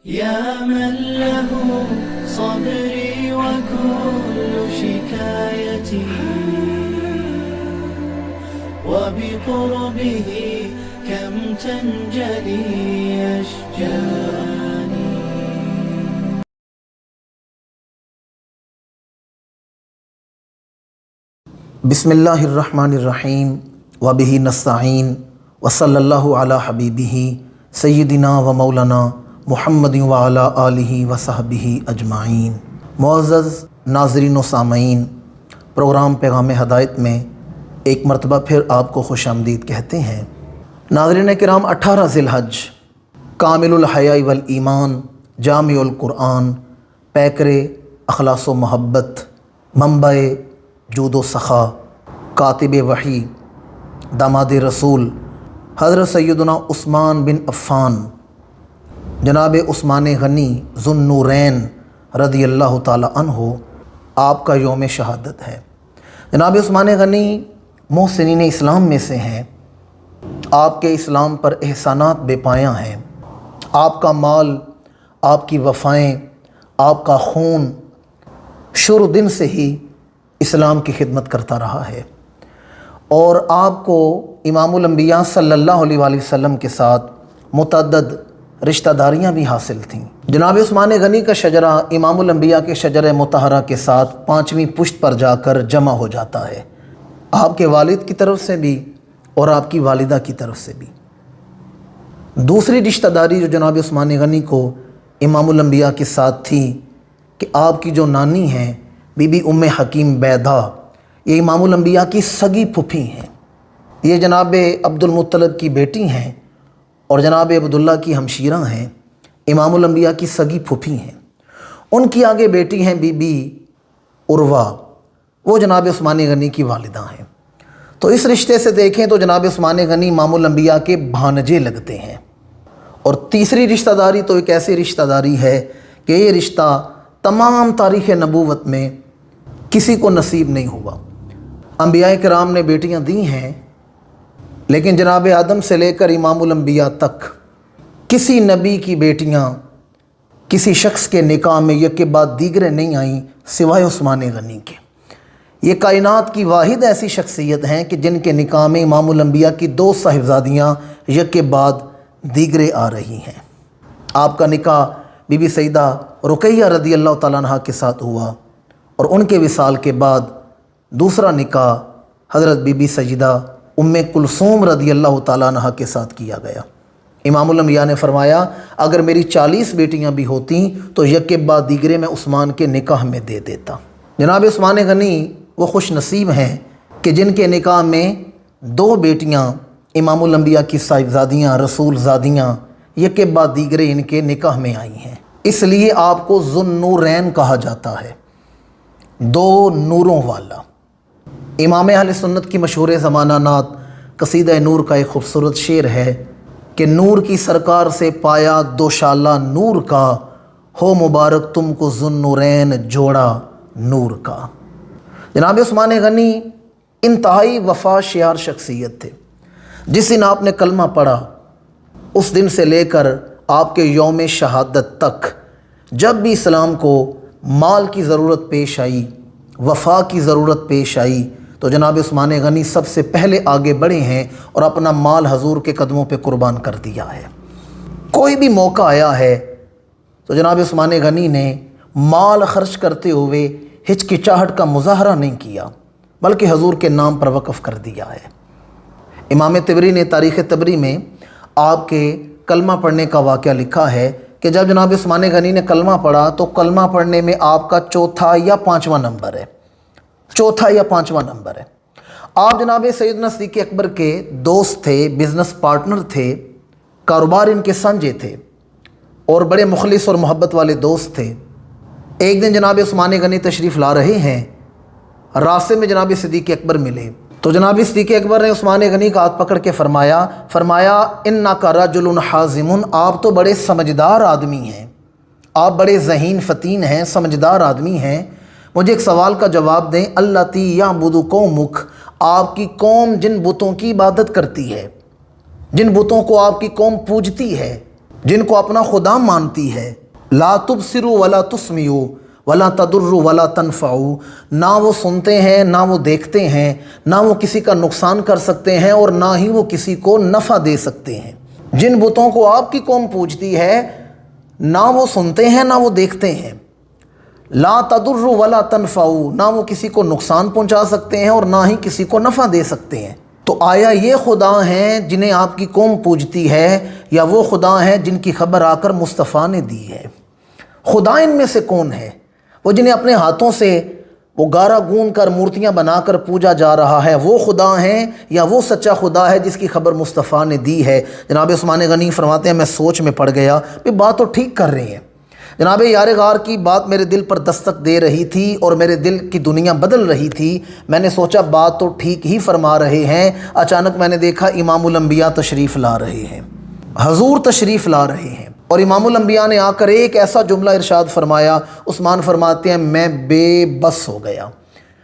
يا من له صبري وكل شكايتي وبقربه كم تنجلي أشجاني. بسم اللہ الرحمن الرحیم وبہ نستعین وصلی اللہ علی حبیبہ سیدنا و مولانا محمد وعلی آلہ وصحبہ اجمعین. معزز ناظرین و سامعین، پروگرام پیغام ہدایت میں ایک مرتبہ پھر آپ کو خوش آمدید کہتے ہیں. ناظرین کرام، 18 ذی الحج کامل الحیاء والایمان، جامع القرآن، پیکر اخلاص و محبت، منبع جود و سخا، کاتب وحی، داماد رسول حضرت سیدنا عثمان بن عفان، جناب عثمان غنی ذو النورین رضی اللہ تعالی عنہ، آپ کا یوم شہادت ہے. جناب عثمان غنی محسنین اسلام میں سے ہیں. آپ کے اسلام پر احسانات بے پایاں ہیں. آپ کا مال، آپ کی وفائیں، آپ کا خون شروع دن سے ہی اسلام کی خدمت کرتا رہا ہے، اور آپ کو امام الانبیاء صلی اللہ علیہ وآلہ وسلم کے ساتھ متعدد رشتہ داریاں بھی حاصل تھیں. جناب عثمان غنی کا شجرہ امام الانبیاء کے شجرہ مطہرہ کے ساتھ 5ویں پشت پر جا کر جمع ہو جاتا ہے، آپ کے والد کی طرف سے بھی اور آپ کی والدہ کی طرف سے بھی. دوسری رشتہ داری جو جناب عثمان غنی کو امام الانبیاء کے ساتھ تھی کہ آپ کی جو نانی ہیں بی بی ام حکیم بیدہ، یہ امام الانبیاء کی سگی پھوپھی ہیں. یہ جناب عبد المطلب کی بیٹی ہیں اور جناب عبداللہ کی ہمشیرہ ہیں، امام الانبیاء کی سگی پھوپھی ہیں. ان کی آگے بیٹی ہیں بی بی عروہ، وہ جناب عثمان غنی کی والدہ ہیں. تو اس رشتے سے دیکھیں تو جناب عثمان غنی امام الانبیاء کے بھانجے لگتے ہیں. اور تیسری رشتہ داری تو ایک ایسی رشتہ داری ہے کہ یہ رشتہ تمام تاریخ نبوت میں کسی کو نصیب نہیں ہوا. انبیاء کرام نے بیٹیاں دی ہیں، لیکن جناب آدم سے لے کر امام الانبیاء تک کسی نبی کی بیٹیاں کسی شخص کے نکاح میں یک کے بعد دیگرے نہیں آئیں سوائے عثمان غنی کے. یہ کائنات کی واحد ایسی شخصیت ہیں کہ جن کے نکاح میں امام الانبیاء کی 2 صاحبزادیاں یک کے بعد دیگرے آ رہی ہیں. آپ کا نکاح بی بی سیدہ رقیہ رضی اللہ تعالیٰ عنہ کے ساتھ ہوا، اور ان کے وصال کے بعد دوسرا نکاح حضرت بی بی سیدہ ام کلثوم رضی اللہ تعالیٰ عنہ کے ساتھ کیا گیا. امام الانبیاء نے فرمایا اگر میری 40 بیٹیاں بھی ہوتیں تو یک کے بعد دیگرے میں عثمان کے نکاح میں دے دیتا. جناب عثمان غنی وہ خوش نصیب ہیں کہ جن کے نکاح میں 2 بیٹیاں امام الانبیاء کی صاحبزادیاں، رسول زادیاں یک کے بعد دیگرے ان کے نکاح میں آئی ہیں. اس لیے آپ کو ذو النورین کہا جاتا ہے، 2 نوروں والا. امام اہل سنت کی مشہور زمانہ نعت قصیدہ نور کا ایک خوبصورت شعر ہے کہ نور کی سرکار سے پایا دوشالہ نور کا، ہو مبارک تم کو ذو النورین جوڑا نور کا. جناب عثمان غنی انتہائی وفا شعار شخصیت تھے. جس دن آپ نے کلمہ پڑھا اس دن سے لے کر آپ کے یوم شہادت تک جب بھی اسلام کو مال کی ضرورت پیش آئی، وفا کی ضرورت پیش آئی، تو جناب عثمان غنی سب سے پہلے آگے بڑھے ہیں اور اپنا مال حضور کے قدموں پہ قربان کر دیا ہے. کوئی بھی موقع آیا ہے تو جناب عثمان غنی نے مال خرچ کرتے ہوئے ہچکچاہٹ کا مظاہرہ نہیں کیا، بلکہ حضور کے نام پر وقف کر دیا ہے. امام طبری نے تاریخ طبری میں آپ کے کلمہ پڑھنے کا واقعہ لکھا ہے کہ جب جناب عثمان غنی نے کلمہ پڑھا تو کلمہ پڑھنے میں آپ کا 4 یا 5واں نمبر ہے، 4 یا 5واں نمبر ہے. آپ جناب سیدنا صدیق اکبر کے دوست تھے، بزنس پارٹنر تھے، کاروبار ان کے سانجھے تھے اور بڑے مخلص اور محبت والے دوست تھے. ایک دن جناب عثمان غنی تشریف لا رہے ہیں، راستے میں جناب صدیق اکبر ملے تو جناب صدیق اکبر نے عثمان غنی کا ہاتھ پکڑ کے فرمایا انک رجل حازم، آپ تو بڑے سمجھدار آدمی ہیں، آپ بڑے ذہین فتین ہیں، سمجھدار آدمی ہیں. مجھے ایک سوال کا جواب دیں. اللاتی یعبد قومک، آپ کی قوم جن بتوں کی عبادت کرتی ہے، جن بتوں کو آپ کی قوم پوجتی ہے، جن کو اپنا خدا مانتی ہے۔ لا تبصروا ولا تسمعوا ولا تضروا ولا تنفعوا، نہ وہ سنتے ہیں، نہ وہ دیکھتے ہیں، نہ وہ کسی کا نقصان کر سکتے ہیں اور نہ ہی وہ کسی کو نفع دے سکتے ہیں۔ جن بتوں کو آپ کی قوم پوجتی ہے، نہ وہ سنتے ہیں نہ وہ دیکھتے ہیں۔ لا تضروا ولا تنفعوا، نہ وہ کسی کو نقصان پہنچا سکتے ہیں اور نہ ہی کسی کو نفع دے سکتے ہیں۔ تو آیا یہ خدا ہیں جنہیں آپ کی قوم پوجتی ہے، یا وہ خدا ہیں جن کی خبر آ کر مصطفیٰ نے دی ہے؟ خدا ان میں سے کون ہے؟ وہ جنہیں اپنے ہاتھوں سے وہ گارا گون کر مورتیاں بنا کر پوجا جا رہا ہے، وہ خدا ہیں یا وہ سچا خدا ہے جس کی خبر مصطفیٰ نے دی ہے؟ جناب عثمان غنی فرماتے ہیں میں سوچ میں پڑ گیا، بات تو ٹھیک کر رہے ہیں۔ جناب یار غار کی بات میرے دل پر دستک دے رہی تھی اور میرے دل کی دنیا بدل رہی تھی۔ میں نے سوچا بات تو ٹھیک ہی فرما رہے ہیں۔ اچانک میں نے دیکھا امام الانبیاء تشریف لا رہے ہیں، حضور تشریف لا رہے ہیں، اور امام الانبیاء نے آ کر ایک ایسا جملہ ارشاد فرمایا۔ عثمان فرماتے ہیں میں بے بس ہو گیا،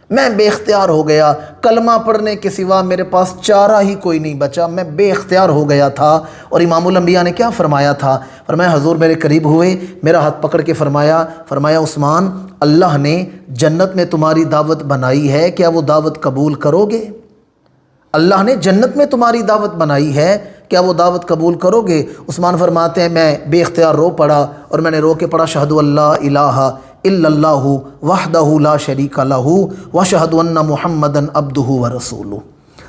میں بے اختیار ہو گیا، کلمہ پڑھنے کے سوا میرے پاس چارہ ہی کوئی نہیں بچا، میں بے اختیار ہو گیا تھا۔ اور امام الانبیاء نے کیا فرمایا تھا؟ فرمایا حضور میرے قریب ہوئے، میرا ہاتھ پکڑ کے فرمایا عثمان اللہ نے جنت میں تمہاری دعوت بنائی ہے، کیا وہ دعوت قبول کرو گے؟ اللہ نے جنت میں تمہاری دعوت بنائی ہے، کیا وہ دعوت قبول کرو گے؟ عثمان فرماتے ہیں میں بے اختیار رو پڑا، اور میں نے رو کے پڑھا اشہد ان لا الہ الا اللہ وحدہ لا شریک لہ واشہد ان محمدا عبدہ ورسولہ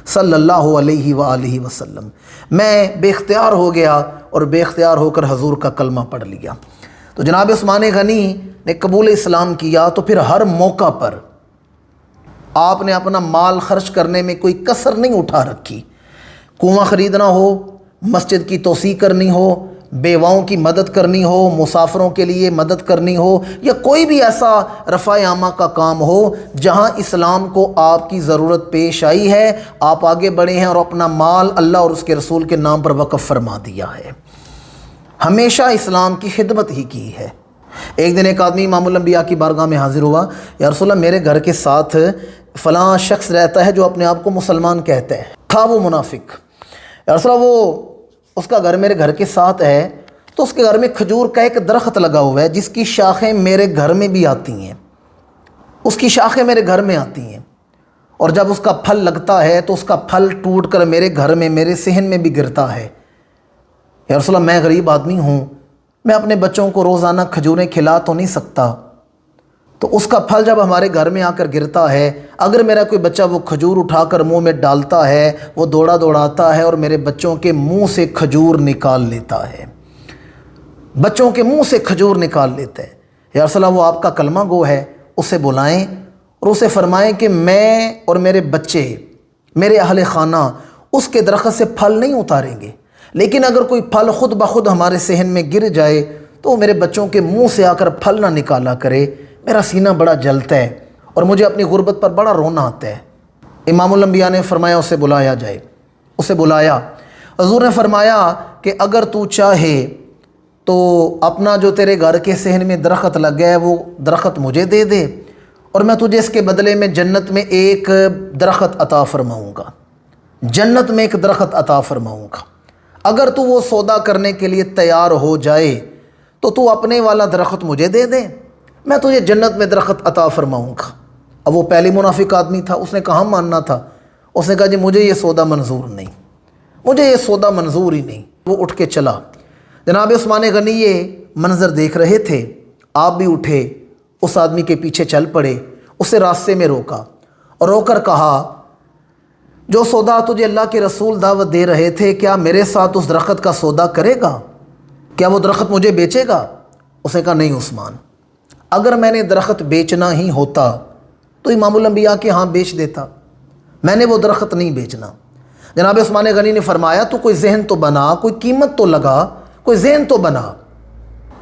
صلی اللہ علیہ وآلہ وسلم۔ میں بے اختیار ہو گیا اور بے اختیار ہو کر حضور کا کلمہ پڑھ لیا۔ تو جناب عثمان غنی نے قبول اسلام کیا، تو پھر ہر موقع پر آپ نے اپنا مال خرچ کرنے میں کوئی کسر نہیں اٹھا رکھی۔ کنواں خریدنا ہو، مسجد کی توسیع کرنی ہو، بیواؤں کی مدد کرنی ہو، مسافروں کے لیے مدد کرنی ہو، یا کوئی بھی ایسا رفع عامہ کا کام ہو جہاں اسلام کو آپ کی ضرورت پیش آئی ہے، آپ آگے بڑھے ہیں اور اپنا مال اللہ اور اس کے رسول کے نام پر وقف فرما دیا ہے۔ ہمیشہ اسلام کی خدمت ہی کی ہے۔ ایک دن ایک آدمی امام الانبیاء کی بارگاہ میں حاضر ہوا، یا رسول اللہ میرے گھر کے ساتھ فلاں شخص رہتا ہے جو اپنے آپ کو مسلمان کہتا ہے، تھا وہ منافق۔ یا رسول اللہ وہ اس کا گھر میرے گھر کے ساتھ ہے، تو اس کے گھر میں کھجور کا ایک درخت لگا ہوا ہے جس کی شاخیں میرے گھر میں بھی آتی ہیں، اس کی شاخیں میرے گھر میں آتی ہیں، اور جب اس کا پھل لگتا ہے تو اس کا پھل ٹوٹ کر میرے گھر میں میرے صحن میں بھی گرتا ہے۔ یا رسول اللہ میں غریب آدمی ہوں، میں اپنے بچوں کو روزانہ کھجوریں کھلا تو نہیں سکتا، تو اس کا پھل جب ہمارے گھر میں آ کر گرتا ہے، اگر میرا کوئی بچہ وہ کھجور اٹھا کر منہ میں ڈالتا ہے، وہ دوڑا دوڑاتا ہے اور میرے بچوں کے منہ سے کھجور نکال لیتا ہے، بچوں کے منہ سے کھجور نکال لیتا ہے۔ یا رسول اللہ وہ آپ کا کلمہ گو ہے، اسے بلائیں اور اسے فرمائیں کہ میں اور میرے بچے، میرے اہل خانہ اس کے درخت سے پھل نہیں اتاریں گے، لیکن اگر کوئی پھل خود بخود ہمارے صحن میں گر جائے تو وہ میرے بچوں کے منہ سے آ کر پھل نہ نکالا کرے، میرا سینہ بڑا جلتا ہے اور مجھے اپنی غربت پر بڑا رونا آتا ہے۔ امام الانبیاء نے فرمایا اسے بلایا جائے، اسے بلایا۔ حضور نے فرمایا کہ اگر تو چاہے تو اپنا جو تیرے گھر کے صحن میں درخت لگ گیا ہے وہ درخت مجھے دے دے، اور میں تجھے اس کے بدلے میں جنت میں ایک درخت عطا فرماؤں گا، جنت میں ایک درخت عطا فرماؤں گا۔ اگر تو وہ سودا کرنے کے لیے تیار ہو جائے تو تو اپنے والا درخت مجھے دے دے، میں تجھے جنت میں درخت عطا فرماؤں گا۔ اب وہ پہلی منافق آدمی تھا، اس نے کہاں ماننا تھا، اس نے کہا جی مجھے یہ سودا منظور نہیں، مجھے یہ سودا منظور ہی نہیں۔ وہ اٹھ کے چلا۔ جناب عثمان غنی یہ منظر دیکھ رہے تھے، آپ بھی اٹھے، اس آدمی کے پیچھے چل پڑے، اسے راستے میں روکا اور رو کر کہا جو سودا تجھے اللہ کے رسول دعوت دے رہے تھے، کیا میرے ساتھ اس درخت کا سودا کرے گا؟ کیا وہ درخت مجھے بیچے گا؟ اس نے کہا نہیں عثمان، اگر میں نے درخت بیچنا ہی ہوتا تو امام الانبیاء کے ہاں بیچ دیتا، میں نے وہ درخت نہیں بیچنا۔ جناب عثمان غنی نے فرمایا تو کوئی ذہن تو بنا، کوئی قیمت تو لگا، کوئی ذہن تو بنا۔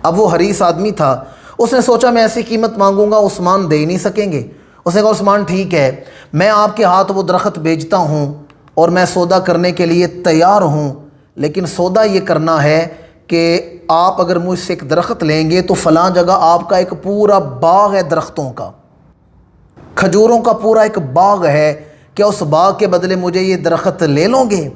اب وہ حریص آدمی تھا، اس نے سوچا میں ایسی قیمت مانگوں گا عثمان دے ہی نہیں سکیں گے۔ اس نے کہا عثمان ٹھیک ہے، میں آپ کے ہاتھ وہ درخت بیچتا ہوں اور میں سودا کرنے کے لیے تیار ہوں، لیکن سودا یہ کرنا ہے کہ آپ اگر مجھ سے ایک درخت لیں گے تو فلاں جگہ آپ کا ایک پورا باغ ہے درختوں کا، کھجوروں کا پورا ایک باغ ہے، کیا اس باغ کے بدلے مجھے یہ درخت لے لو گے؟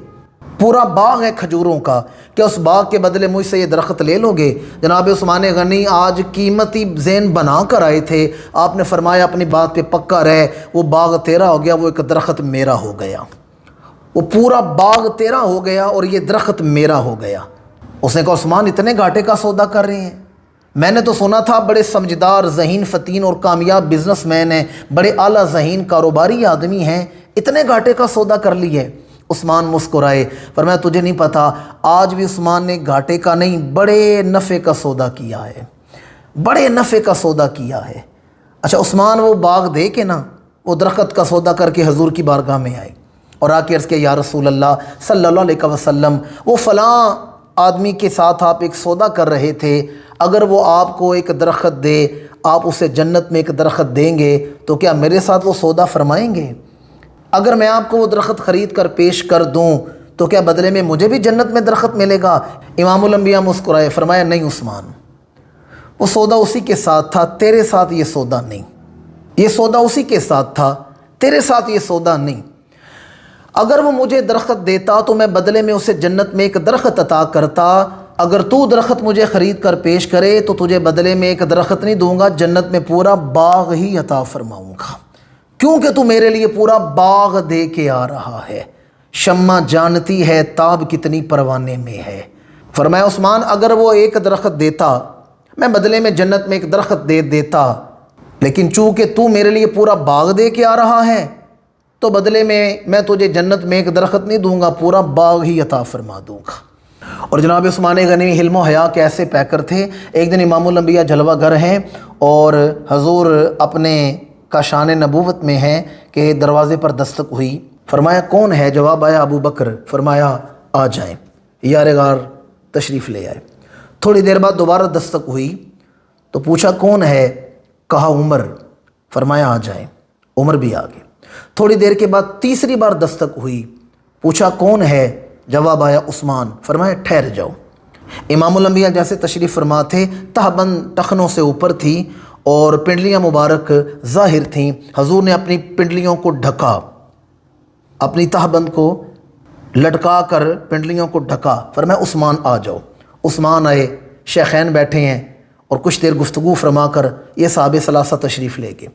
پورا باغ ہے کھجوروں کا، کیا اس باغ کے بدلے مجھ سے یہ درخت لے لو گے؟ جناب عثمان غنی آج قیمتی زین بنا کر آئے تھے، آپ نے فرمایا اپنی بات پہ پکا رہ، وہ باغ تیرا ہو گیا، وہ ایک درخت میرا ہو گیا، وہ پورا باغ تیرا ہو گیا اور یہ درخت میرا ہو گیا۔ اس نے کہا عثمان اتنے گھاٹے کا سودا کر رہے ہیں؟ میں نے تو سنا تھا بڑے سمجھدار، ذہین، فتین اور کامیاب بزنس مین ہیں، بڑے اعلیٰ ذہین کاروباری آدمی ہیں، اتنے گھاٹے کا سودا کر لی ہے؟ عثمان مسکرائے، فرمایا تجھے نہیں پتا، آج بھی عثمان نے گھاٹے کا نہیں بڑے نفع کا سودا کیا ہے، بڑے نفع کا سودا کیا ہے۔ اچھا عثمان وہ باغ دے کے نا، وہ درخت کا سودا کر کے حضور کی بارگاہ میں آئے اور آ کے عرض کیا یا رسول اللہ صلی اللہ علیہ وسلم، وہ فلاں آدمی کے ساتھ آپ ایک سودا کر رہے تھے، اگر وہ آپ کو ایک درخت دے، آپ اسے جنت میں ایک درخت دیں گے تو کیا میرے ساتھ وہ سودا فرمائیں گے؟ اگر میں آپ کو وہ درخت خرید کر پیش کر دوں تو کیا بدلے میں مجھے بھی جنت میں درخت ملے گا؟ امام الانبیاء مسکرائے، فرمایا نہیں عثمان، وہ سودا اسی کے ساتھ تھا، تیرے ساتھ یہ سودا نہیں، یہ سودا اسی کے ساتھ تھا، تیرے ساتھ یہ سودا نہیں۔ اگر وہ مجھے درخت دیتا تو میں بدلے میں اسے جنت میں ایک درخت عطا کرتا، اگر تو درخت مجھے خرید کر پیش کرے تو تجھے بدلے میں ایک درخت نہیں دوں گا، جنت میں پورا باغ ہی عطا فرماؤں گا، کیونکہ تو میرے لیے پورا باغ دے کے آ رہا ہے۔ شمع جانتی ہے تاب کتنی پروانے میں ہے۔ فرمایا عثمان اگر وہ ایک درخت دیتا، میں بدلے میں جنت میں ایک درخت دے دیتا، لیکن چونکہ تو میرے لیے پورا باغ دے کے آ رہا ہے تو بدلے میں تجھے جنت میں ایک درخت نہیں دوں گا، پورا باغ ہی عطا فرما دوں گا۔ اور جناب عثمان غنی حلم و حیا کے ایسے پیکر تھے۔ ایک دن امام الانبیاء جلوہ گر ہیں اور حضور اپنے کا شان نبوت میں ہیں کہ دروازے پر دستک ہوئی، فرمایا کون ہے؟ جواب آیا ابو بکر، فرمایا آ جائیں، یار غار تشریف لے آئے۔ تھوڑی دیر بعد دوبارہ دستک ہوئی تو پوچھا کون ہے؟ کہا عمر، فرمایا آ جائیں، عمر بھی آ گئے۔ تھوڑی دیر کے بعد تیسری بار دستک ہوئی، پوچھا کون ہے؟ جواب آیا عثمان، فرمایا ٹھہر جاؤ۔ امام الانبیاء جیسے تشریف فرما تھے، تہبند ٹخنوں سے اوپر تھی اور پنڈلیاں مبارک ظاہر تھیں۔ حضور نے اپنی پنڈلیوں کو ڈھکا، اپنی تہبند کو لٹکا کر پنڈلیوں کو ڈھکا، فرمایا عثمان آ جاؤ۔ عثمان آئے، شیخین بیٹھے ہیں اور کچھ دیر گفتگو فرما کر یہ صحابہ ثلاثہ تشریف لے گئے۔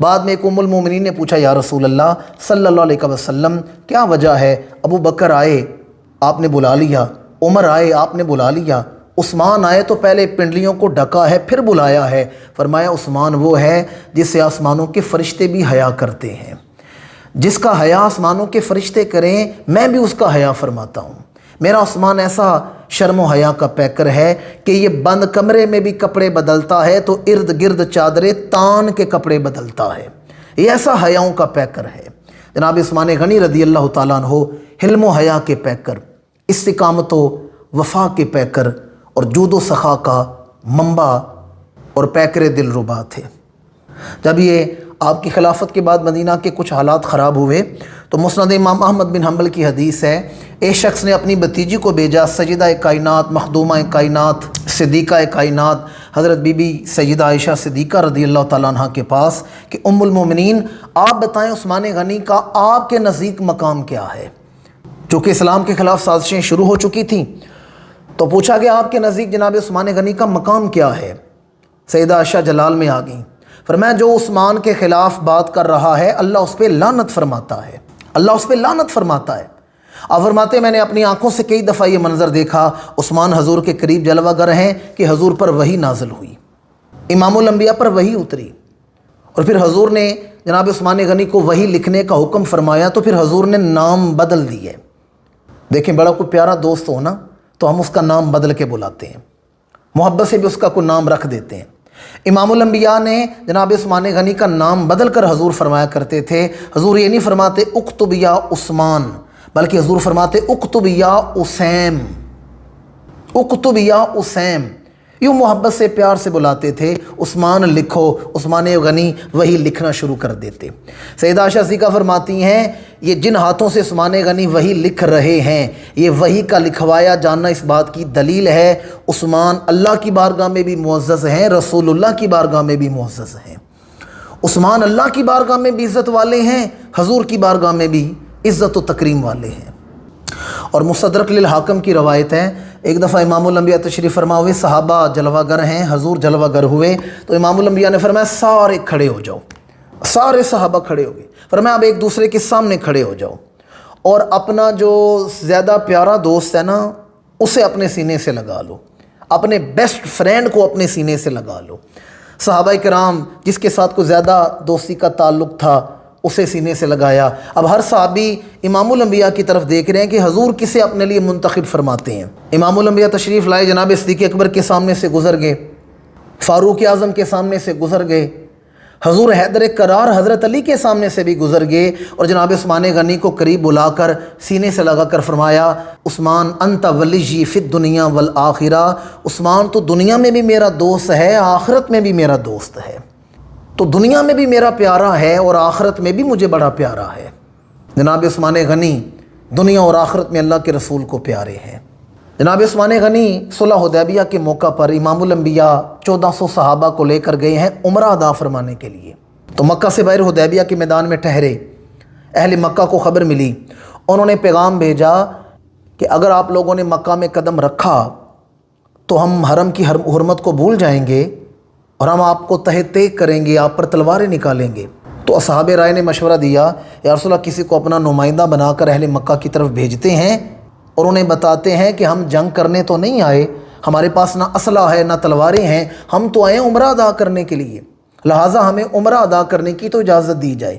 بعد میں ایک ام المومنین نے پوچھا یا رسول اللہ صلی اللہ علیہ وسلم کیا وجہ ہے؟ ابو بکر آئے آپ نے بلا لیا، عمر آئے آپ نے بلا لیا، عثمان آئے تو پہلے پنڈلیوں کو ڈھکا ہے پھر بلایا ہے۔ فرمایا عثمان وہ ہے جس سے آسمانوں کے فرشتے بھی حیا کرتے ہیں، جس کا حیا آسمانوں کے فرشتے کریں میں بھی اس کا حیا فرماتا ہوں۔ میرا عثمان ایسا شرم و حیا کا پیکر ہے کہ یہ بند کمرے میں بھی کپڑے بدلتا ہے تو ارد گرد چادریں تان کے کپڑے بدلتا ہے، یہ ایسا حیاؤں کا پیکر ہے۔ جناب عثمان غنی رضی اللہ تعالیٰ عنہ حلم و حیا کے پیکر، استقامت و وفا کے پیکر اور جود و سخا کا منبع اور پیکر دل ربا تھے۔ جب یہ آپ کی خلافت کے بعد مدینہ کے کچھ حالات خراب ہوئے تو مسند امام احمد بن حنبل کی حدیث ہے، ایک شخص نے اپنی بھتیجی کو بھیجا، سیدہ کائنات، مخدومہ کائنات، صدیقہ کائنات حضرت بی بی سیدہ عائشہ صدیقہ رضی اللہ تعالیٰ عنہ کے پاس کہ ام المومنین آپ بتائیں عثمان غنی کا آپ کے نزدیک مقام کیا ہے؟ چونکہ اسلام کے خلاف سازشیں شروع ہو چکی تھیں تو پوچھا کہ آپ کے نزدیک جناب عثمان غنی کا مقام کیا ہے؟ سیدہ عائشہ جلال میں آ گئیں، فرمایا جو عثمان کے خلاف بات کر رہا ہے اللہ اس پہ لعنت فرماتا ہے، اللہ اس پہ لعنت فرماتا ہے۔ آپ فرماتے میں نے اپنی آنکھوں سے کئی دفعہ یہ منظر دیکھا، عثمان حضور کے قریب جلوہ گر ہیں کہ حضور پر وحی نازل ہوئی، امام الانبیاء پر وحی اتری اور پھر حضور نے جناب عثمان غنی کو وحی لکھنے کا حکم فرمایا تو پھر حضور نے نام بدل دیے۔ دیکھیں بڑا کوئی پیارا دوست ہو نا تو ہم اس کا نام بدل کے بلاتے ہیں، محبت سے بھی اس کا کوئی نام رکھ دیتے ہیں۔ امام الانبیاء نے جناب عثمان غنی کا نام بدل کر حضور فرمایا کرتے تھے۔ حضور یہ نہیں فرماتے اکتب یا عثمان، بلکہ حضور فرماتے اکتب یا اسیم، اکتب یا اسیم، یوں محبت سے پیار سے بلاتے تھے، عثمان لکھو، عثمان غنی وہی لکھنا شروع کر دیتے۔ سیدہ عائشہ صدیقہ فرماتی ہیں یہ جن ہاتھوں سے عثمان غنی وہی لکھ رہے ہیں یہ وہی کا لکھوایا جاننا اس بات کی دلیل ہے عثمان اللہ کی بارگاہ میں بھی معزز ہیں، رسول اللہ کی بارگاہ میں بھی معزز ہیں۔ عثمان اللہ کی بارگاہ میں بھی عزت والے ہیں، حضور کی بارگاہ میں بھی عزت و تکریم والے ہیں۔ اور مستدرک للحاکم کی روایت ہے، ایک دفعہ امام الانبیاء تشریف فرما ہوئے، صحابہ جلوہ گر ہیں، حضور جلوہ گر ہوئے، تو امام الانبیاء نے فرمایا سارے کھڑے ہو جاؤ، سارے صحابہ کھڑے ہو گئے، فرمایا اب ایک دوسرے کے سامنے کھڑے ہو جاؤ اور اپنا جو زیادہ پیارا دوست ہے نا اسے اپنے سینے سے لگا لو، اپنے بیسٹ فرینڈ کو اپنے سینے سے لگا لو۔ صحابہ کرام جس کے ساتھ کوئی زیادہ دوستی کا تعلق تھا اسے سینے سے لگایا۔ اب ہر صحابی امام الانبیاء کی طرف دیکھ رہے ہیں کہ حضور کسے اپنے لیے منتخب فرماتے ہیں۔ امام الانبیاء تشریف لائے، جناب صدیق اکبر کے سامنے سے گزر گئے، فاروق اعظم کے سامنے سے گزر گئے، حضور حیدر کرار حضرت علی کے سامنے سے بھی گزر گئے، اور جناب عثمان غنی کو قریب بلا کر سینے سے لگا کر فرمایا عثمان انت ولی فی الدنیا والآخرہ، عثمان تو دنیا میں بھی میرا دوست ہے، آخرت میں بھی میرا دوست ہے، تو دنیا میں بھی میرا پیارا ہے اور آخرت میں بھی مجھے بڑا پیارا ہے۔ جناب عثمان غنی دنیا اور آخرت میں اللہ کے رسول کو پیارے ہیں۔ جناب عثمان غنی صلح حدیبیہ کے موقع پر امام الانبیاء 1400 صحابہ کو لے کر گئے ہیں عمرہ ادا فرمانے کے لیے، تو مکہ سے باہر حدیبیہ کے میدان میں ٹھہرے، اہل مکہ کو خبر ملی، انہوں نے پیغام بھیجا کہ اگر آپ لوگوں نے مکہ میں قدم رکھا تو ہم حرم کی حرمت کو بھول جائیں گے اور ہم آپ کو تہہ تیغ کریں گے، آپ پر تلواریں نکالیں گے۔ تو اصحاب رائے نے مشورہ دیا یا رسول اللہ کسی کو اپنا نمائندہ بنا کر اہل مکہ کی طرف بھیجتے ہیں اور انہیں بتاتے ہیں کہ ہم جنگ کرنے تو نہیں آئے، ہمارے پاس نہ اسلحہ ہے نہ تلواریں ہیں، ہم تو آئے عمرہ ادا کرنے کے لیے، لہٰذا ہمیں عمرہ ادا کرنے کی تو اجازت دی جائے۔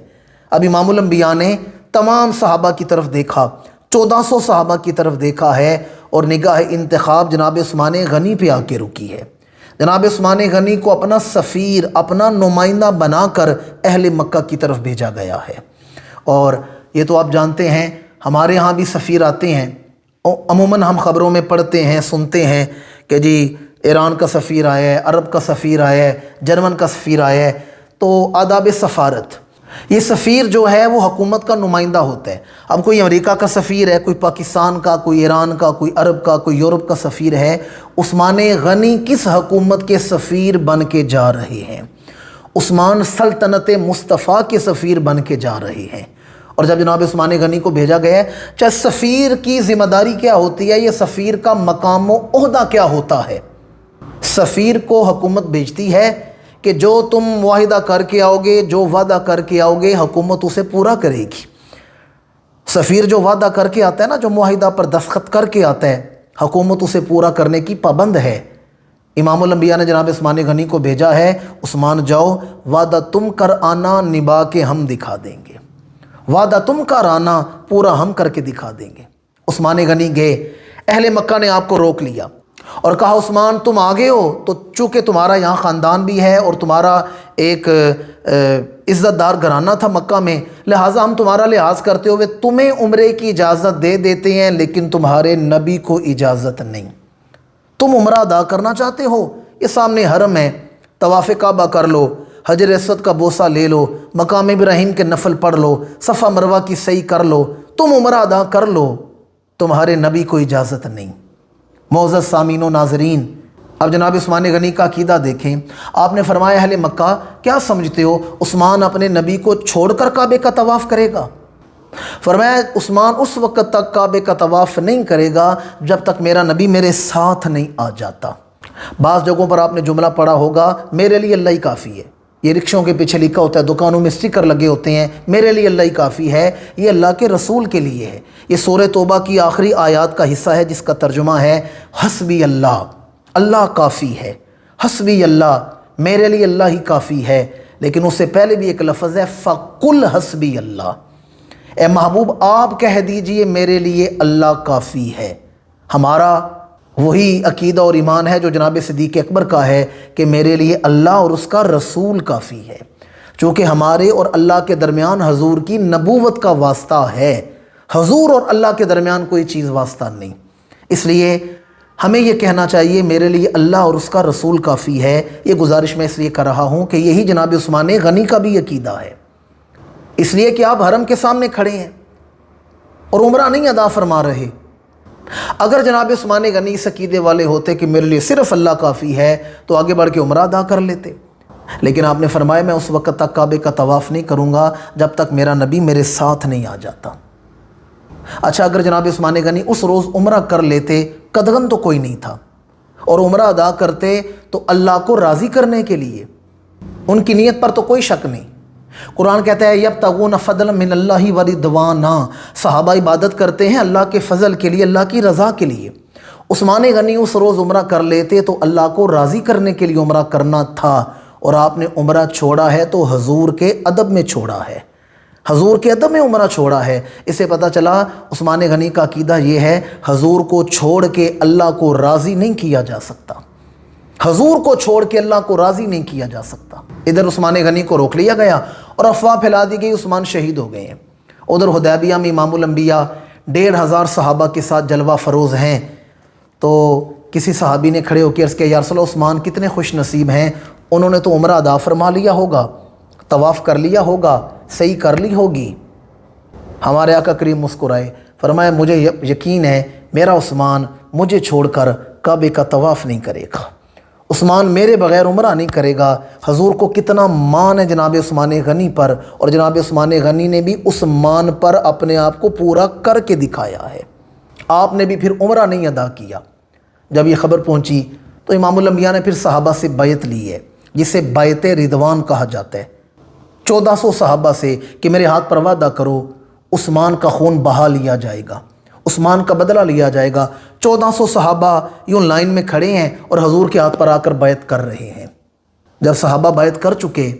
اب امام الانبیاء نے تمام صحابہ کی طرف دیکھا، 1400 صحابہ کی طرف دیکھا ہے، اور نگاہ انتخاب جناب عثمان غنی پہ آ کے رکی ہے۔ جناب عثمان غنی کو اپنا سفیر، اپنا نمائندہ بنا کر اہل مکہ کی طرف بھیجا گیا ہے۔ اور یہ تو آپ جانتے ہیں ہمارے ہاں بھی سفیر آتے ہیں، عموماً ہم خبروں میں پڑھتے ہیں سنتے ہیں کہ جی ایران کا سفیر آیا ہے، عرب کا سفیر آیا ہے، جرمن کا سفیر آیا ہے، تو آداب سفارت، یہ سفیر جو ہے وہ حکومت کا نمائندہ ہوتا ہے۔ اب کوئی امریکہ کا سفیر ہے، کوئی پاکستان کا، کوئی ایران کا، کوئی عرب کا، کوئی یورپ کا سفیر ہے، عثمان غنی کس حکومت کے سفیر بن کے جا رہے ہیں؟ عثمان سلطنت مصطفیٰ کے سفیر بن کے جا رہے ہیں۔ اور جب جناب عثمان غنی کو بھیجا گیا ہے، چاہے سفیر کی ذمہ داری کیا ہوتی ہے، یہ سفیر کا مقام و عہدہ کیا ہوتا ہے، سفیر کو حکومت بھیجتی ہے کہ جو تم معاہدہ کر کے آؤ گے، جو وعدہ کر کے آؤ گے، حکومت اسے پورا کرے گی۔ سفیر جو وعدہ کر کے آتا ہے نا، جو معاہدہ پر دستخط کر کے آتا ہے، حکومت اسے پورا کرنے کی پابند ہے۔ امام الانبیاء نے جناب عثمان غنی کو بھیجا ہے، عثمان جاؤ، وعدہ تم کر آنا نبھا کے ہم دکھا دیں گے، وعدہ تم کر آنا پورا ہم کر کے دکھا دیں گے۔ عثمان غنی گئے، اہل مکہ نے آپ کو روک لیا اور کہا عثمان تم آگے ہو تو چونکہ تمہارا یہاں خاندان بھی ہے اور تمہارا ایک عزت دار گھرانہ تھا مکہ میں، لہٰذا ہم تمہارا لحاظ کرتے ہوئے تمہیں عمرے کی اجازت دے دیتے ہیں، لیکن تمہارے نبی کو اجازت نہیں۔ تم عمرہ ادا کرنا چاہتے ہو، یہ سامنے حرم ہے، طواف کعبہ کر لو، حجر اسود کا بوسہ لے لو، مقام ابراہیم کے نفل پڑھ لو، صفا مروہ کی سعی کر لو، تم عمرہ ادا کر لو، تمہارے نبی کو اجازت نہیں۔ معزز سامعین و ناظرین، اب جناب عثمان غنی کا عقیدہ دیکھیں۔ آپ نے فرمایا اہل مکہ کیا سمجھتے ہو عثمان اپنے نبی کو چھوڑ کر کعبے کا طواف کرے گا؟ فرمایا عثمان اس وقت تک کعبے کا طواف نہیں کرے گا جب تک میرا نبی میرے ساتھ نہیں آ جاتا۔ بعض جگہوں پر آپ نے جملہ پڑھا ہوگا میرے لیے اللہ ہی کافی ہے، یہ رکشوں کے پیچھے لکھا ہوتا ہے، دکانوں میں اسٹیکر لگے ہوتے ہیں میرے لیے اللہ ہی کافی ہے، یہ اللہ کے رسول کے لیے ہے۔ یہ سورہ توبہ کی آخری آیات کا حصہ ہے جس کا ترجمہ ہے حسبی اللہ، اللہ کافی ہے، حسبی اللہ، میرے لیے اللہ ہی کافی ہے۔ لیکن اس سے پہلے بھی ایک لفظ ہے فَقُلْ حسبی اللہ، اے محبوب آپ کہہ دیجئے میرے لیے اللہ کافی ہے۔ ہمارا وہی عقیدہ اور ایمان ہے جو جناب صدیق اکبر کا ہے کہ میرے لیے اللہ اور اس کا رسول کافی ہے، چونکہ ہمارے اور اللہ کے درمیان حضور کی نبوت کا واسطہ ہے، حضور اور اللہ کے درمیان کوئی چیز واسطہ نہیں۔ اس لیے ہمیں یہ کہنا چاہیے میرے لیے اللہ اور اس کا رسول کافی ہے۔ یہ گزارش میں اس لیے کر رہا ہوں کہ یہی جناب عثمان غنی کا بھی عقیدہ ہے، اس لیے کہ آپ حرم کے سامنے کھڑے ہیں اور عمرہ نہیں ادا فرما رہے۔ اگر جناب عثمان غنی اس عقیدے والے ہوتے کہ میرے لیے صرف اللہ کافی ہے تو آگے بڑھ کے عمرہ ادا کر لیتے، لیکن آپ نے فرمایا میں اس وقت تک کعبے کا طواف نہیں کروں گا جب تک میرا نبی میرے ساتھ نہیں آ جاتا۔ اچھا اگر جناب عثمان غنی اس روز عمرہ کر لیتے، قدغن تو کوئی نہیں تھا، اور عمرہ ادا کرتے تو اللہ کو راضی کرنے کے لیے، ان کی نیت پر تو کوئی شک نہیں۔ قرآن کہتا ہے یبتغون فضلا من اللہ ورضوانا، صحابہ عبادت کرتے ہیں اللہ کے فضل کے لیے، اللہ کی رضا کے لیے۔ عثمان غنی اس روز عمرہ کر لیتے تو اللہ کو راضی کرنے کے لیے عمرہ کرنا تھا، اور آپ نے عمرہ چھوڑا ہے تو حضور کے ادب میں چھوڑا ہے، حضور کے ادب میں عمرہ چھوڑا ہے۔ اس سے پتہ چلا عثمان غنی کا عقیدہ یہ ہے، حضور کو چھوڑ کے اللہ کو راضی نہیں کیا جا سکتا، حضور کو چھوڑ کے اللہ کو راضی نہیں کیا جا سکتا۔ ادھر عثمان غنی کو روک لیا گیا اور افواہ پھیلا دی گئی عثمان شہید ہو گئے ہیں۔ ادھر حدیبیہ میں امام الانبیاء 1500 صحابہ کے ساتھ جلوہ فروز ہیں، تو کسی صحابی نے کھڑے ہو کے عرض کیا یا رسول اللہ عثمان کتنے خوش نصیب ہیں، انہوں نے تو عمرہ ادا فرما لیا ہوگا، طواف کر لیا ہوگا، صحیح کر لی ہوگی۔ ہمارے آقا کریم مسکرائے، فرمایا مجھے یقین ہے میرا عثمان مجھے چھوڑ کر کعبے کا طواف نہیں کرے گا، عثمان میرے بغیر عمرہ نہیں کرے گا۔ حضور کو کتنا مان ہے جناب عثمان غنی پر، اور جناب عثمان غنی نے بھی اس مان پر اپنے آپ کو پورا کر کے دکھایا ہے۔ آپ نے بھی پھر عمرہ نہیں ادا کیا۔ جب یہ خبر پہنچی تو امام الانبیاء نے پھر صحابہ سے بیعت لی ہے، جسے بیعت رضوان کہا جاتا ہے، 1400 صحابہ سے کہ میرے ہاتھ پر وعدہ کرو عثمان کا خون بہا لیا جائے گا، عثمان کا بدلہ لیا جائے گا۔ 1400 صحابہ یوں لائن میں کھڑے ہیں اور حضور کے ہاتھ پر آ کر بیعت کر رہے ہیں۔ جب صحابہ بیعت کر چکے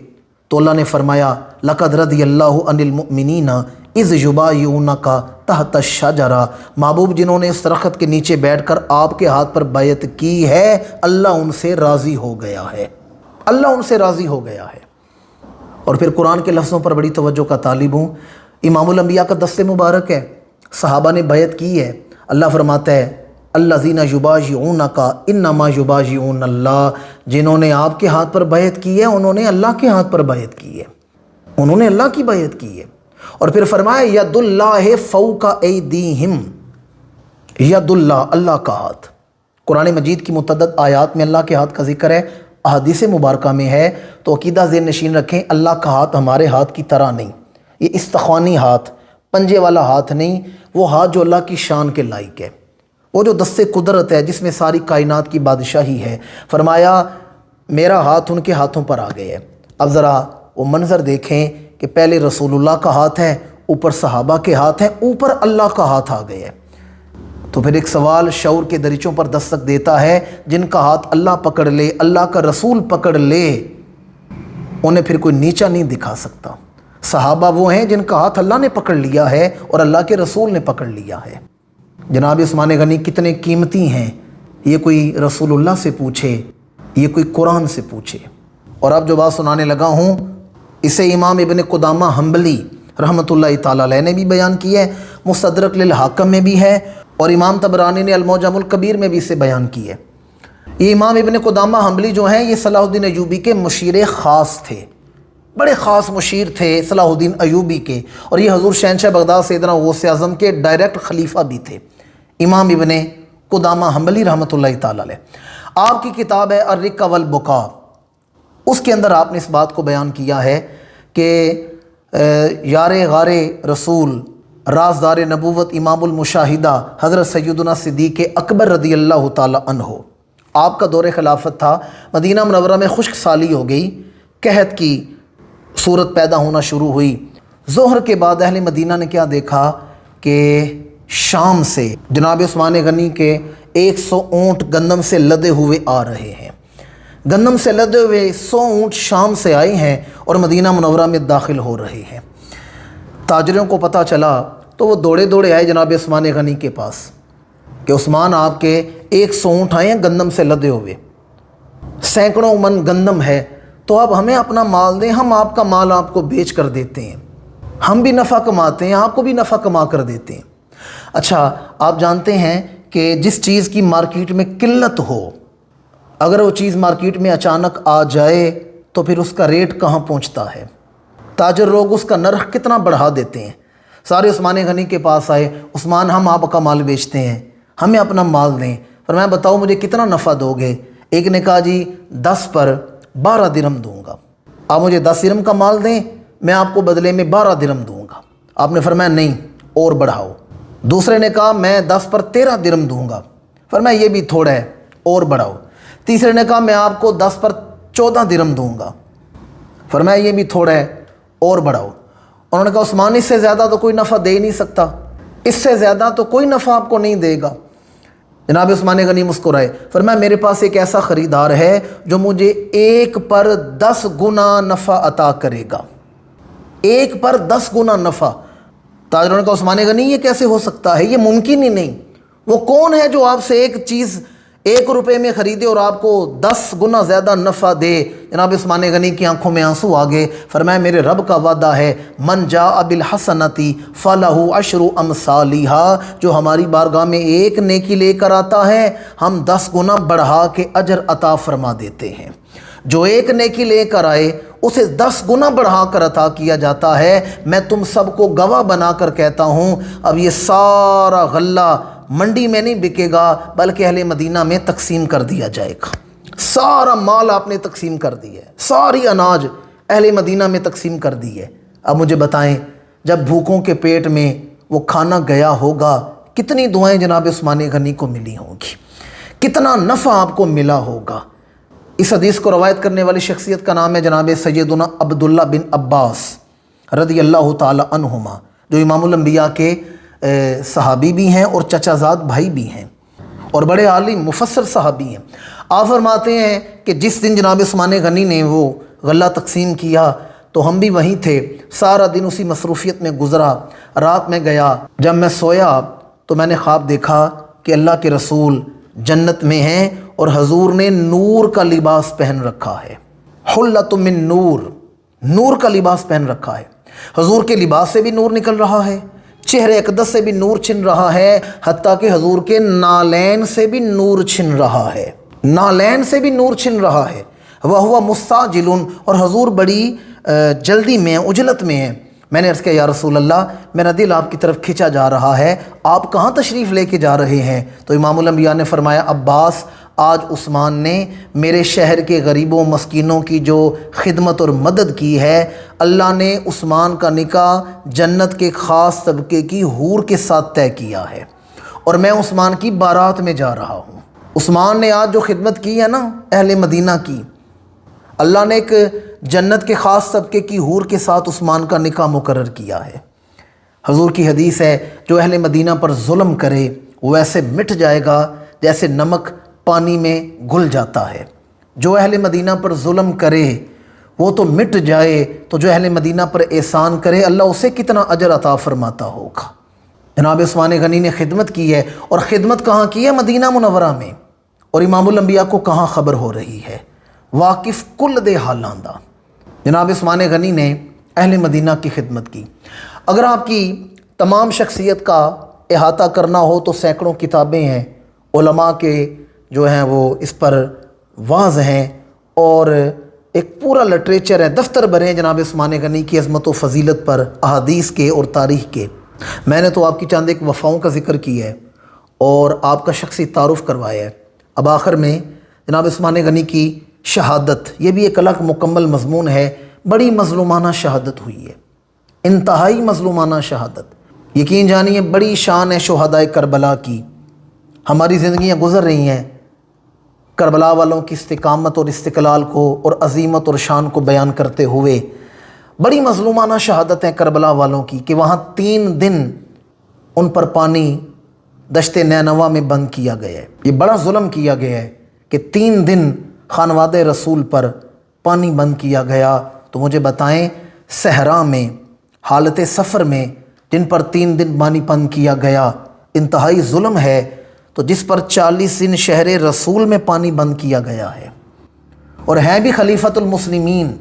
تو اللہ نے فرمایا لقد رضی اللہ عن المؤمنین اذ یبایعونک تحت الشجرہ، محبوب جنہوں نے اس درخت کے نیچے بیٹھ کر آپ کے ہاتھ پر بیعت کی ہے، اللہ ان سے راضی ہو گیا ہے، اللہ ان سے راضی ہو گیا ہے۔ اور پھر قرآن کے لفظوں پر بڑی توجہ کا طالب ہوں، امام الانبیاء کا دست مبارک ہے، صحابہ نے بیعت کی ہے۔ اللہ فرماتا ہے الذین یبایعونک انما یبایعون اللہ، جنہوں نے آپ کے ہاتھ پر بیعت کی ہے انہوں نے اللہ کے ہاتھ پر بیعت کی ہے، انہوں نے اللہ کی بیعت کی ہے۔ اور پھر فرمایا ید اللہ فوق ایدیہم، ید اللہ، اللہ کا ہاتھ۔ قرآن مجید کی متعدد آیات میں اللہ کے ہاتھ کا ذکر ہے، احادیث مبارکہ میں ہے، تو عقیدہ ذہن نشین رکھیں اللہ کا ہاتھ ہمارے ہاتھ کی طرح نہیں، یہ استخوانی ہاتھ، پنجے والا ہاتھ نہیں، وہ ہاتھ جو اللہ کی شان کے لائق ہے، وہ جو دست قدرت ہے جس میں ساری کائنات کی بادشاہی ہے۔ فرمایا میرا ہاتھ ان کے ہاتھوں پر آ گئے ہے۔ اب ذرا وہ منظر دیکھیں کہ پہلے رسول اللہ کا ہاتھ ہے، اوپر صحابہ کے ہاتھ ہیں، اوپر اللہ کا ہاتھ آ گئے ہے۔ تو پھر ایک سوال شعور کے دریچوں پر دستک دیتا ہے، جن کا ہاتھ اللہ پکڑ لے، اللہ کا رسول پکڑ لے، انہیں پھر کوئی نیچا نہیں دکھا سکتا۔ صحابہ وہ ہیں جن کا ہاتھ اللہ نے پکڑ لیا ہے اور اللہ کے رسول نے پکڑ لیا ہے۔ جناب عثمان غنی کتنے قیمتی ہیں، یہ کوئی رسول اللہ سے پوچھے، یہ کوئی قرآن سے پوچھے۔ اور اب جو بات سنانے لگا ہوں اسے امام ابن قدامہ حنبلی رحمۃ اللہ تعالیٰ علیہ نے بھی بیان کی ہے، مستدرک للحاکم میں بھی ہے، اور امام طبرانی نے المعجم الکبیر میں بھی اسے بیان کی ہے۔ یہ امام ابن قدامہ حنبلی جو ہیں یہ صلاح الدین ایوبی کے مشیر خاص تھے، بڑے خاص مشیر تھے صلاح الدین ایوبی کے، اور یہ حضور شہنشاہ بغداد سیدنا غوث اعظم کے ڈائریکٹ خلیفہ بھی تھے، امام ابن قدامہ حنبلی رحمۃ اللہ تعالیٰ علیہ۔ آپ کی کتاب ہے الرق والبکا، اس کے اندر آپ نے اس بات کو بیان کیا ہے کہ یار غار رسول، رازدار نبوت، امام المشاہدہ حضرت سیدنا صدیق اکبر رضی اللہ تعالیٰ عنہ، آپ کا دور خلافت تھا، مدینہ منورہ میں خشک سالی ہو گئی، قحط کی صورت پیدا ہونا شروع ہوئی۔ ظہر کے بعد اہل مدینہ نے کیا دیکھا کہ شام سے جناب عثمان غنی کے 100 اونٹ گندم سے لدے ہوئے آ رہے ہیں، گندم سے لدے ہوئے 100 اونٹ شام سے آئے ہیں اور مدینہ منورہ میں داخل ہو رہے ہیں۔ تاجروں کو پتہ چلا تو وہ دوڑے دوڑے آئے جناب عثمان غنی کے پاس کہ عثمان آپ کے 100 اونٹ آئے ہیں گندم سے لدے ہوئے، سینکڑوں من گندم ہے، تو آپ ہمیں اپنا مال دیں، ہم آپ کا مال آپ کو بیچ کر دیتے ہیں، ہم بھی نفع کماتے ہیں، آپ کو بھی نفع کما کر دیتے ہیں۔ اچھا آپ جانتے ہیں کہ جس چیز کی مارکیٹ میں قلت ہو، اگر وہ چیز مارکیٹ میں اچانک آ جائے تو پھر اس کا ریٹ کہاں پہنچتا ہے، تاجر لوگ اس کا نرخ کتنا بڑھا دیتے ہیں۔ سارے عثمان غنی کے پاس آئے، عثمان ہم آپ کا مال بیچتے ہیں، ہمیں اپنا مال دیں۔ فرمایا بتاؤ مجھے کتنا نفع دو گے؟ ایک نے کہا جی 10 پر 12 درہم دوں گا، آپ مجھے 10 درہم کا مال دیں، میں آپ کو بدلے میں 12 درہم دوں گا۔ آپ نے فرمایا نہیں اور بڑھاؤ، دوسرے نے کہا میں 10 پر 13 درہم دوں گا، فرمایا یہ بھی تھوڑا ہے اور بڑھاؤ۔ تیسرے نے کہا میں آپ کو 10 پر 14 درہم دوں گا، فرمایا یہ بھی تھوڑا ہے اور بڑھاؤ۔ انہوں نے کہا عثمان اس سے زیادہ تو کوئی نفع دے ہی نہیں سکتا، اس سے زیادہ تو کوئی نفع آپ کو نہیں دے گا۔ جناب عثمان غنی مسکرائے، فرمایا میرے پاس ایک ایسا خریدار ہے جو مجھے 1 پر 10 گنا نفع عطا کرے گا، 1 پر 10 گنا نفع۔ تاجروں نے کہا عثمان غنی یہ کیسے ہو سکتا ہے، یہ ممکن ہی نہیں۔ وہ کون ہے جو آپ سے ایک چیز 1 روپے میں خریدے اور آپ کو 10 گنا زیادہ نفع دے؟ جناب عثمان غنی کی آنکھوں میں آنسو آ گئے، فرمایا میرے رب کا وعدہ ہے من جاء بالحسنتی فلہ عشر امثالھا، جو ہماری بارگاہ میں ایک نیکی لے کر آتا ہے ہم 10 گنا بڑھا کے اجر عطا فرما دیتے ہیں۔ جو ایک نیکی لے کر آئے اسے 10 گنا بڑھا کر عطا کیا جاتا ہے۔ میں تم سب کو گواہ بنا کر کہتا ہوں اب یہ سارا غلہ منڈی میں نہیں بکے گا بلکہ اہل مدینہ میں تقسیم کر دیا جائے گا۔ سارا مال آپ نے تقسیم کر دیا ہے، ساری اناج اہل مدینہ میں تقسیم کر دی ہے۔ اب مجھے بتائیں جب بھوکوں کے پیٹ میں وہ کھانا گیا ہوگا کتنی دعائیں جناب عثمان غنی کو ملی ہوں گی، کتنا نفع آپ کو ملا ہوگا۔ اس حدیث کو روایت کرنے والی شخصیت کا نام ہے جناب سیدنا عبداللہ بن عباس رضی اللہ تعالی عنہما، جو امام الانبیاء کے صحابی بھی ہیں اور چچا زاد بھائی بھی ہیں اور بڑے عالم مفسر صحابی ہیں۔ آپ فرماتے ہیں کہ جس دن جناب عثمان غنی نے وہ غلہ تقسیم کیا تو ہم بھی وہیں تھے، سارا دن اسی مصروفیت میں گزرا۔ رات میں گیا، جب میں سویا تو میں نے خواب دیکھا کہ اللہ کے رسول جنت میں ہیں اور حضور نے نور کا لباس پہن رکھا ہے، حلۃ من نور، نور کا لباس پہن رکھا ہے۔ حضور کے لباس سے بھی نور نکل رہا ہے، چہرے اقدس سے بھی نور چھن رہا ہے، حتیٰ کہ حضور کے نالین سے بھی نور چھن رہا ہے، نالین سے بھی نور چھن رہا ہے۔ وَهُوَ مُسْتَعْجِلٌ، اور حضور بڑی جلدی میں ہیں، عجلت میں ہیں۔ میں نے عرض کیا یا رسول اللہ میرا دل آپ کی طرف کھنچا جا رہا ہے، آپ کہاں تشریف لے کے جا رہے ہیں؟ تو امام الانبیاء نے فرمایا عباس آج عثمان نے میرے شہر کے غریبوں مسکینوں کی جو خدمت اور مدد کی ہے، اللہ نے عثمان کا نکاح جنت کے خاص طبقے کی حور کے ساتھ طے کیا ہے اور میں عثمان کی بارات میں جا رہا ہوں۔ عثمان نے آج جو خدمت کی ہے نا اہل مدینہ کی، اللہ نے ایک جنت کے خاص طبقے کی حور کے ساتھ عثمان کا نکاح مقرر کیا ہے۔ حضور کی حدیث ہے جو اہل مدینہ پر ظلم کرے وہ ایسے مٹ جائے گا جیسے نمک پانی میں گھل جاتا ہے۔ جو اہل مدینہ پر ظلم کرے وہ تو مٹ جائے، تو جو اہل مدینہ پر احسان کرے اللہ اسے کتنا اجر عطا فرماتا ہوگا۔ جناب عثمان غنی نے خدمت کی ہے، اور خدمت کہاں کی ہے؟ مدینہ منورہ میں، اور امام الانبیاء کو کہاں خبر ہو رہی ہے؟ واقف کل دے حالاں دا۔ جناب عثمان غنی نے اہل مدینہ کی خدمت کی۔ اگر آپ کی تمام شخصیت کا احاطہ کرنا ہو تو سینکڑوں کتابیں ہیں، علماء کے جو ہیں وہ اس پر واعظ ہیں، اور ایک پورا لٹریچر ہے، دفتر بھرے ہیں جناب عثمان غنی کی عظمت و فضیلت پر، احادیث کے اور تاریخ کے۔ میں نے تو آپ کی چند ایک وفاؤں کا ذکر کیا ہے اور آپ کا شخصی تعارف کروایا ہے۔ اب آخر میں جناب عثمان غنی کی شہادت، یہ بھی ایک الگ مکمل مضمون ہے۔ بڑی مظلومانہ شہادت ہوئی ہے، انتہائی مظلومانہ شہادت۔ یقین جانیے بڑی شان ہے شہدائے کربلا کی۔ ہماری زندگیاں گزر رہی ہیں کربلا والوں کی استقامت اور استقلال کو اور عظیمت اور شان کو بیان کرتے ہوئے۔ بڑی مظلومانہ شہادت ہیں کربلا والوں کی کہ وہاں 3 دن ان پر پانی دشت نینوا میں بند کیا گیا ہے۔ یہ بڑا ظلم کیا گیا ہے کہ 3 دن خانواد رسول پر پانی بند کیا گیا۔ تو مجھے بتائیں صحرا میں حالت سفر میں جن پر 3 دن پانی بند کیا گیا انتہائی ظلم ہے، تو جس پر 40 دن شہر رسول میں پانی بند کیا گیا ہے، اور ہیں بھی خلیفۃ المسلمین،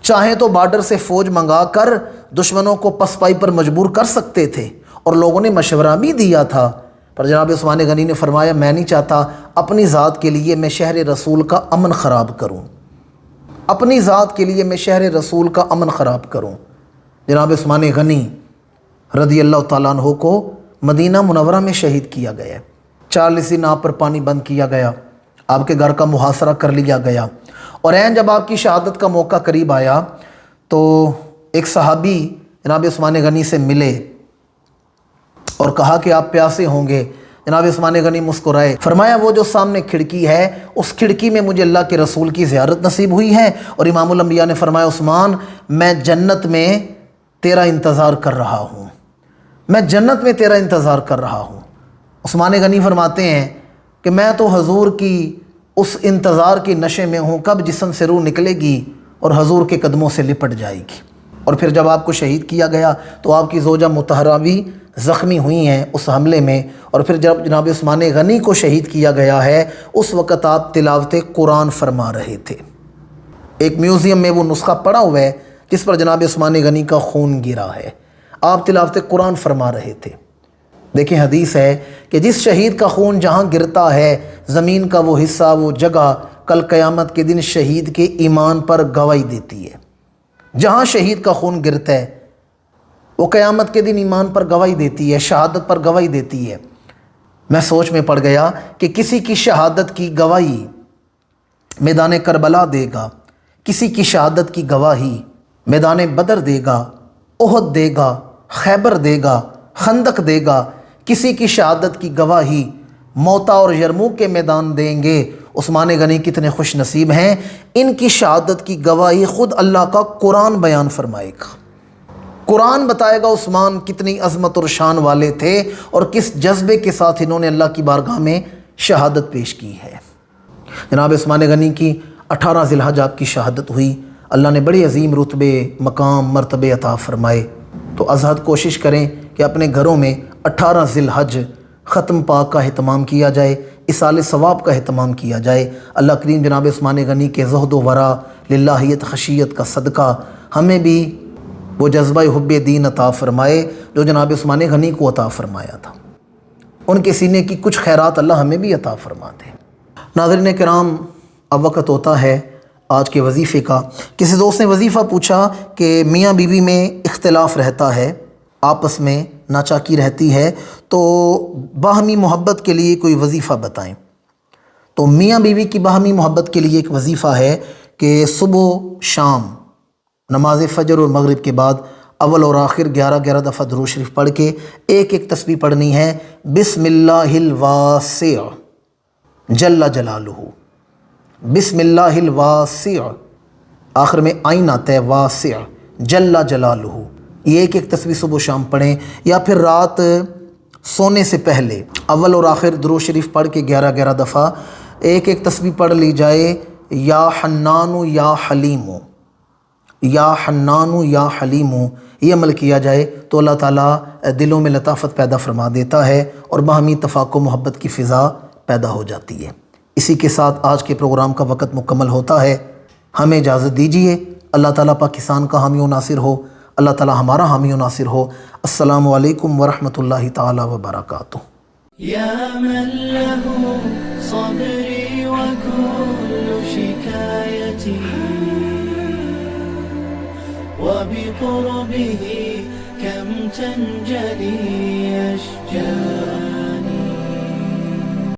چاہیں تو بارڈر سے فوج منگا کر دشمنوں کو پسپائی پر مجبور کر سکتے تھے، اور لوگوں نے مشورہ بھی دیا تھا، پر جناب عثمان غنی نے فرمایا میں نہیں چاہتا اپنی ذات کے لیے میں شہر رسول کا امن خراب کروں، اپنی ذات کے لیے میں شہر رسول کا امن خراب کروں۔ جناب عثمان غنی رضی اللہ تعالیٰ عنہ کو مدینہ منورہ میں شہید کیا گیا ہے۔ 40 دن آپ پر پانی بند کیا گیا، آپ کے گھر کا محاصرہ کر لیا گیا، اور عین جب آپ کی شہادت کا موقع قریب آیا تو ایک صحابی جناب عثمان غنی سے ملے اور کہا کہ آپ پیاسے ہوں گے۔ جناب عثمان غنی مسکرائے، فرمایا وہ جو سامنے کھڑکی ہے اس کھڑکی میں مجھے اللہ کے رسول کی زیارت نصیب ہوئی ہے۔ اور امام الانبیاء نے فرمایا عثمان میں جنت میں تیرا انتظار کر رہا ہوں، میں جنت میں تیرا انتظار کر رہا ہوں۔ عثمان غنی فرماتے ہیں کہ میں تو حضور کی اس انتظار کی نشے میں ہوں، کب جسم سے روح نکلے گی اور حضور کے قدموں سے لپٹ جائے گی۔ اور پھر جب آپ کو شہید کیا گیا تو آپ کی زوجہ مطہرہ بھی زخمی ہوئی ہیں اس حملے میں۔ اور پھر جب جناب عثمان غنی کو شہید کیا گیا ہے اس وقت آپ تلاوت قرآن فرما رہے تھے۔ ایک میوزیم میں وہ نسخہ پڑا ہوا ہے جس پر جناب عثمان غنی کا خون گرا ہے، آپ تلاوت قرآن فرما رہے تھے۔ دیکھیں حدیث ہے کہ جس شہید کا خون جہاں گرتا ہے زمین کا وہ حصہ وہ جگہ کل قیامت کے دن شہید کے ایمان پر گواہی دیتی ہے۔ جہاں شہید کا خون گرتا ہے وہ قیامت کے دن ایمان پر گواہی دیتی ہے، شہادت پر گواہی دیتی ہے۔ میں سوچ میں پڑ گیا کہ کسی کی شہادت کی گواہی میدان کربلا دے گا، کسی کی شہادت کی گواہی میدان بدر دے گا، احد دے گا، خیبر دے گا، خندق دے گا، کسی کی شہادت کی گواہی موتا اور یرموک کے میدان دیں گے۔ عثمان غنی کتنے خوش نصیب ہیں، ان کی شہادت کی گواہی خود اللہ کا قرآن بیان فرمائے گا۔ قرآن بتائے گا عثمان کتنی عظمت اور شان والے تھے اور کس جذبے کے ساتھ انہوں نے اللہ کی بارگاہ میں شہادت پیش کی ہے۔ جناب عثمان غنی کی 18 ذی الحج آپ کی شہادت ہوئی، اللہ نے بڑے عظیم رتبے مقام مرتبے عطا فرمائے۔ تو ازحد کوشش کریں کہ اپنے گھروں میں 18 ذی الحج ختم پاک کا اہتمام کیا جائے، اصال ثواب کا اہتمام کیا جائے۔ اللہ کریم جناب عثمان غنی کے زہد و ورع للہیت خشیت کا صدقہ ہمیں بھی وہ جذبہ حب دین عطا فرمائے جو جناب عثمان غنی کو عطا فرمایا تھا۔ ان کے سینے کی کچھ خیرات اللہ ہمیں بھی عطا فرما دے۔ ناظرین کرام، اب وقت ہوتا ہے آج کے وظیفے کا۔ کسی دوست نے وظیفہ پوچھا کہ میاں بیوی میں اختلاف رہتا ہے، آپس میں ناچاکی رہتی ہے، تو باہمی محبت کے لیے کوئی وظیفہ بتائیں۔ تو میاں بیوی کی باہمی محبت کے لیے ایک وظیفہ ہے کہ صبح شام نماز فجر اور مغرب کے بعد اول اور آخر 11 دفعہ درود شریف پڑھ کے ایک تسبیح پڑھنی ہے، بسم اللہ الواسع جل جلالہ، بسم اللہ الواسع، آخر میں آئین آتا ہے واسع جل جلالہ۔ یہ ایک تسبیح صبح و شام پڑھیں، یا پھر رات سونے سے پہلے اول اور آخر درود شریف پڑھ کے 11 دفعہ ایک تسبیح پڑھ لی جائے، یا حنان یا حلیم، یا حنان یا حلیم، یہ عمل کیا جائے تو اللہ تعالیٰ دلوں میں لطافت پیدا فرما دیتا ہے اور باہمی اتفاق و محبت کی فضا پیدا ہو جاتی ہے۔ اسی کے ساتھ آج کے پروگرام کا وقت مکمل ہوتا ہے، ہمیں اجازت دیجیے۔ اللہ تعالیٰ پاکستان کا حامی و ناصر ہو، اللہ تعالیٰ ہمارا حامی و ناصر ہو۔ السلام علیکم ورحمۃ اللہ تعالیٰ وبرکاتہ۔ یا من له صبری وكل شکایتی وبقربه كم تنجلي أشجار